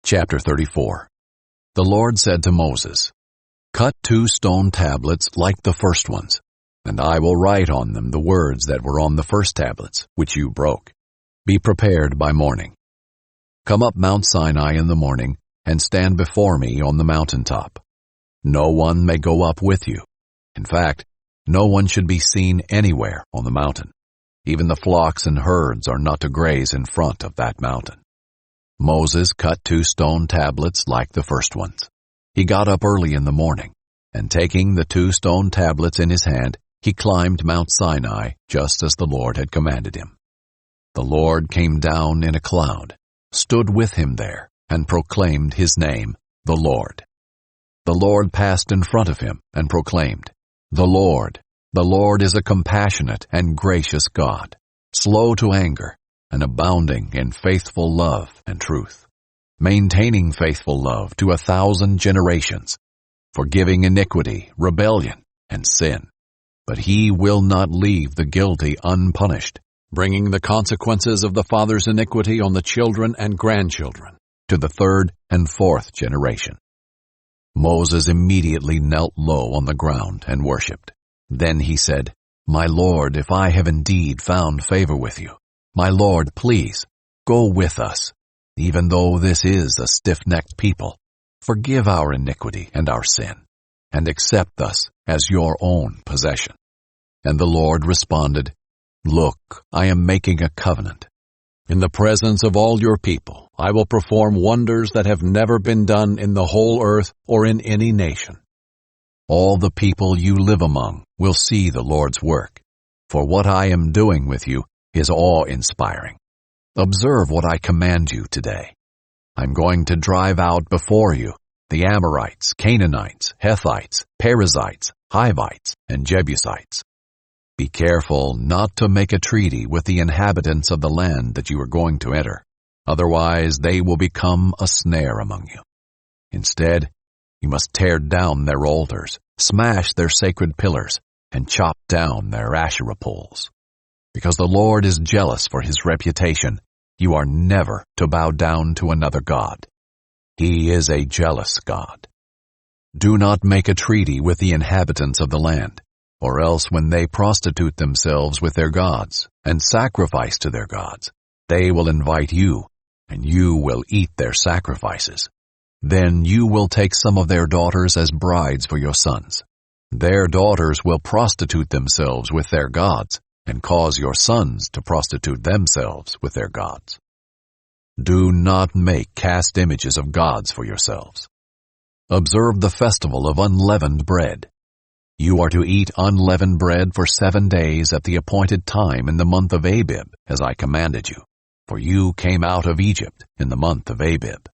Chapter 34. The Lord said to Moses, "Cut 2 stone tablets like the first ones, and I will write on them the words that were on the first tablets, which you broke. Be prepared by morning. Come up Mount Sinai in the morning, and stand before me on the mountaintop. No one may go up with you. In fact, no one should be seen anywhere on the mountain. Even the flocks and herds are not to graze in front of that mountain." Moses cut 2 stone tablets like the first ones. He got up early in the morning, and taking the 2 stone tablets in his hand, he climbed Mount Sinai just as the Lord had commanded him. The Lord came down in a cloud, stood with him there, and proclaimed his name, the Lord. The Lord passed in front of him and proclaimed, the Lord is a compassionate and gracious God, slow to anger, and abounding in faithful love and truth, maintaining faithful love to 1,000 generations, forgiving iniquity, rebellion, and sin. But he will not leave the guilty unpunished, bringing the consequences of the father's iniquity on the children and grandchildren to the 3rd and 4th generation. Moses immediately knelt low on the ground and worshipped. Then he said, "My Lord, if I have indeed found favor with you, my Lord, please, go with us. Even though this is a stiff-necked people, forgive our iniquity and our sin, and accept us as your own possession." And the Lord responded, "Look, I am making a covenant. In the presence of all your people, I will perform wonders that have never been done in the whole earth or in any nation. All the people you live among will see the Lord's work, for what I am doing with you is awe-inspiring. Observe what I command you today. I'm going to drive out before you the Amorites, Canaanites, Hittites, Perizzites, Hivites, and Jebusites. Be careful not to make a treaty with the inhabitants of the land that you are going to enter. Otherwise, they will become a snare among you. Instead, you must tear down their altars, smash their sacred pillars, and chop down their Asherah poles. Because the Lord is jealous for his reputation, you are never to bow down to another god. He is a jealous God. Do not make a treaty with the inhabitants of the land, or else when they prostitute themselves with their gods and sacrifice to their gods, they will invite you, and you will eat their sacrifices. Then you will take some of their daughters as brides for your sons. Their daughters will prostitute themselves with their gods, and cause your sons to prostitute themselves with their gods. Do not make cast images of gods for yourselves. Observe the festival of unleavened bread. You are to eat unleavened bread for 7 days at the appointed time in the month of Abib, as I commanded you, for you came out of Egypt in the month of Abib.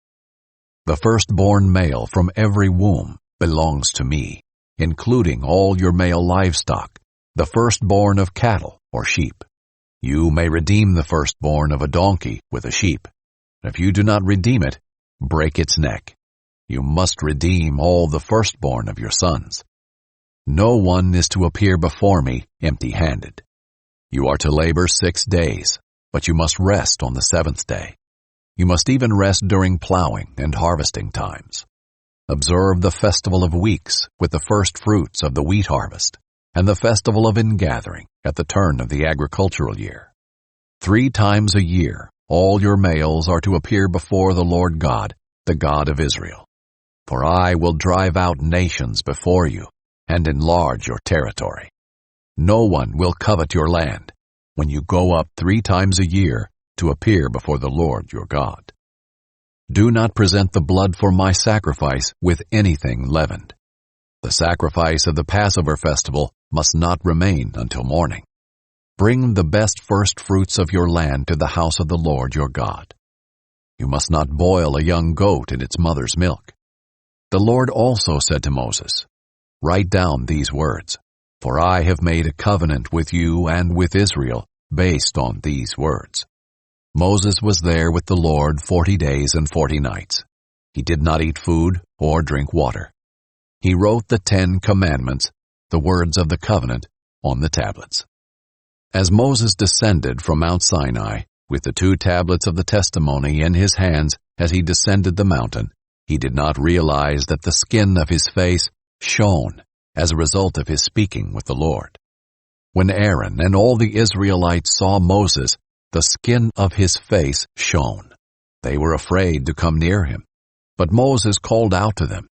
The firstborn male from every womb belongs to me, including all your male livestock, the firstborn of cattle or sheep. You may redeem the firstborn of a donkey with a sheep. If you do not redeem it, break its neck. You must redeem all the firstborn of your sons. No one is to appear before me empty-handed. You are to labor 6 days, but you must rest on the 7th day. You must even rest during plowing and harvesting times. Observe the festival of weeks with the first fruits of the wheat harvest, and the festival of ingathering at the turn of the agricultural year. 3 times a year, all your males are to appear before the Lord God, the God of Israel. For I will drive out nations before you and enlarge your territory. No one will covet your land when you go up 3 times a year to appear before the Lord your God. Do not present the blood for my sacrifice with anything leavened. The sacrifice of the Passover festival must not remain until morning. Bring the best first fruits of your land to the house of the Lord your God. You must not boil a young goat in its mother's milk. The Lord also said to Moses, "Write down these words, for I have made a covenant with you and with Israel based on these words." Moses was there with the Lord 40 days and 40 nights. He did not eat food or drink water. He wrote the 10 commandments, the words of the covenant, on the tablets. As Moses descended from Mount Sinai, With the 2 tablets of the testimony in his hands as he descended the mountain, he did not realize that the skin of his face shone as a result of his speaking with the Lord. When Aaron and all the Israelites saw Moses, the skin of his face shone. They were afraid to come near him, but Moses called out to them.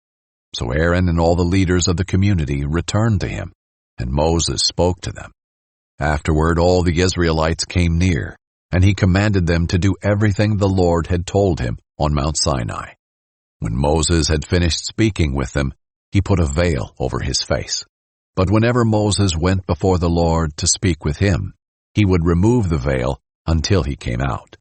So Aaron and all the leaders of the community returned to him, and Moses spoke to them. Afterward all the Israelites came near, and he commanded them to do everything the Lord had told him on Mount Sinai. When Moses had finished speaking with them, he put a veil over his face. But whenever Moses went before the Lord to speak with him, he would remove the veil until he came out.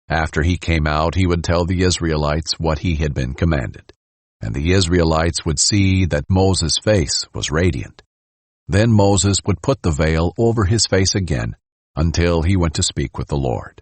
After he came out, he would tell the Israelites what he had been commanded, and the Israelites would see that Moses' face was radiant. Then Moses would put the veil over his face again until he went to speak with the Lord.